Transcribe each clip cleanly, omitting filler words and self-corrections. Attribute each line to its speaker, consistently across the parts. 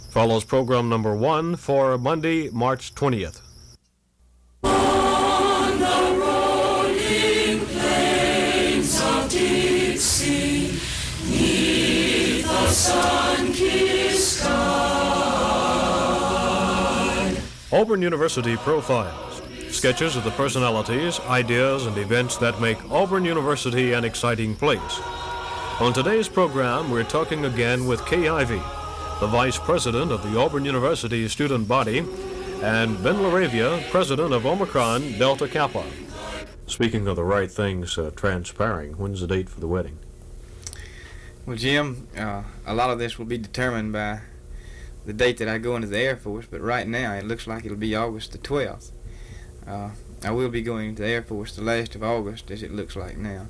Speaker 1: Follows program number 1 for Monday, March 20th.
Speaker 2: On the rolling plains of Dixie, 'neath the sun-kissed sky.
Speaker 1: Auburn University Profiles. Sketches of the personalities, ideas, and events that make Auburn University an exciting place. On today's program, we're talking again with Kay Ivey, the Vice President of the Auburn University student body, and Ben LaRavia, President of Omicron Delta Kappa. Speaking of the right things transpiring, when's the date for the wedding?
Speaker 3: Well, Jim, a lot of this will be determined by the date that I go into the Air Force, but right now it looks like it'll be August the 12th. I will be going to the Air Force the last of August, as it looks like now.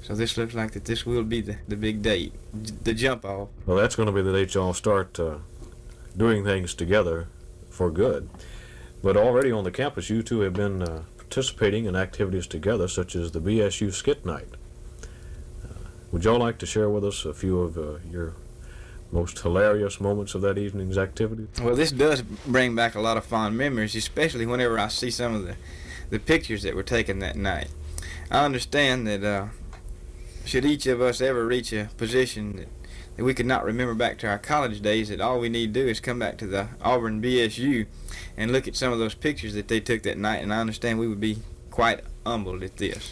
Speaker 3: So this looks like that this will be the big date, the jump off.
Speaker 1: Well, that's going to be the date y'all start doing things together for good. But already on the campus, you two have been participating in activities together, such as the BSU Skit Night. Would y'all like to share with us a few of your most hilarious moments of that evening's activity?
Speaker 3: Well, this does bring back a lot of fond memories, especially whenever I see some of the pictures that were taken that night. I understand that should each of us ever reach a position that we could not remember back to our college days, that all we need to do is come back to the Auburn BSU and look at some of those pictures that they took that night, and I understand we would be quite humbled at this.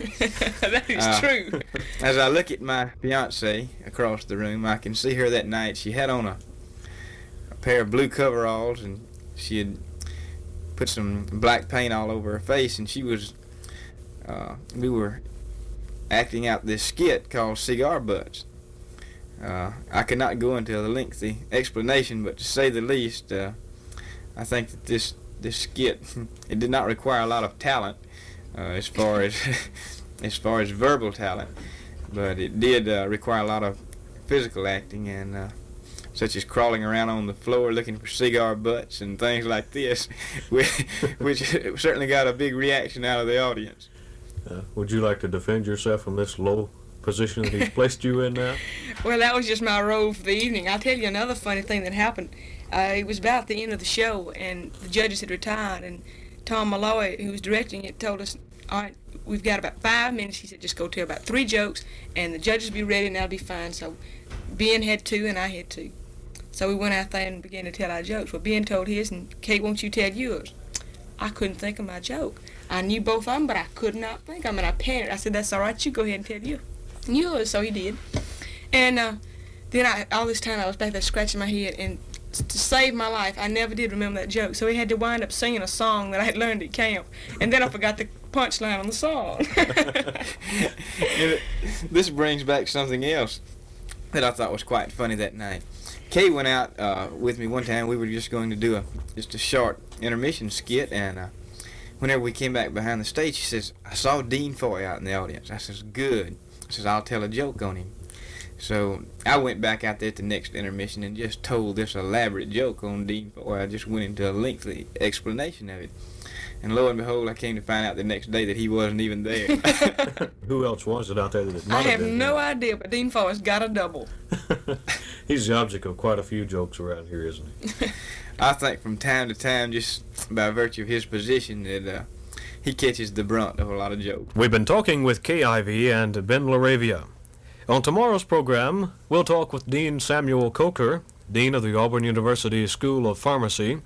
Speaker 4: That is true.
Speaker 3: As I look at my fiancée across the room, I can see her that night. She had on a pair of blue coveralls, and she had put some black paint all over her face, and she was, we were acting out this skit called Cigar Butts. I could not go into a lengthy explanation, but to say the least, I think that this skit, it did not require a lot of talent as far as verbal talent, but it did require a lot of physical acting, and such as crawling around on the floor looking for cigar butts and things like this, which certainly got a big reaction out of the audience.
Speaker 1: Would you like to defend yourself from this low position that he's placed you in now?
Speaker 4: Well, that was just my role for the evening. I'll tell you another funny thing that happened. It was about the end of the show, and the judges had retired, and Tom Malloy, who was directing it, told us, all right, we've got about 5 minutes. He said, just go tell about 3 jokes, and the judges will be ready, and that'll be fine. So Ben had 2, and I had 2. So we went out there and began to tell our jokes. Well, Ben told his, and Kate, won't you tell yours? I couldn't think of my joke. I knew both of them, but I could not think of them, and I panicked. I said, that's all right, you go ahead and tell yours. So he did. And then all this time I was back there scratching my head, and to save my life, I never did remember that joke. So he had to wind up singing a song that I had learned at camp, and then I forgot the punchline on the song.
Speaker 3: This brings back something else that I thought was quite funny that night. Kay went out with me one time. We were just going to do just a short intermission skit, and whenever we came back behind the stage, she says, I saw Dean Foy out in the audience. I says, good. I says, I'll tell a joke on him. So I went back out there at the next intermission and just told this elaborate joke on Dean Foy. I just went into a lengthy explanation of it. And lo and behold, I came to find out the next day that he wasn't even there.
Speaker 1: Who else was it out there that might
Speaker 4: I have
Speaker 1: been
Speaker 4: no
Speaker 1: there?
Speaker 4: idea, but Dean Foy's got a double.
Speaker 1: He's the object of quite a few jokes around here, isn't he?
Speaker 3: I think from time to time, just by virtue of his position, that he catches the brunt of a lot of jokes.
Speaker 1: We've been talking with Kay Ivey and Ben LaRavia. On tomorrow's program, we'll talk with Dean Samuel Coker, Dean of the Auburn University School of Pharmacy,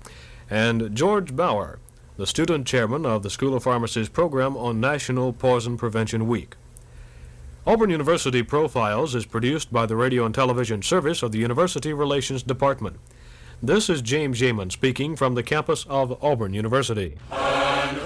Speaker 1: and George Bauer, the student chairman of the School of Pharmacy's program on National Poison Prevention Week. Auburn University Profiles is produced by the Radio and Television Service of the University Relations Department. This is James Yeaman speaking from the campus of Auburn University.
Speaker 2: And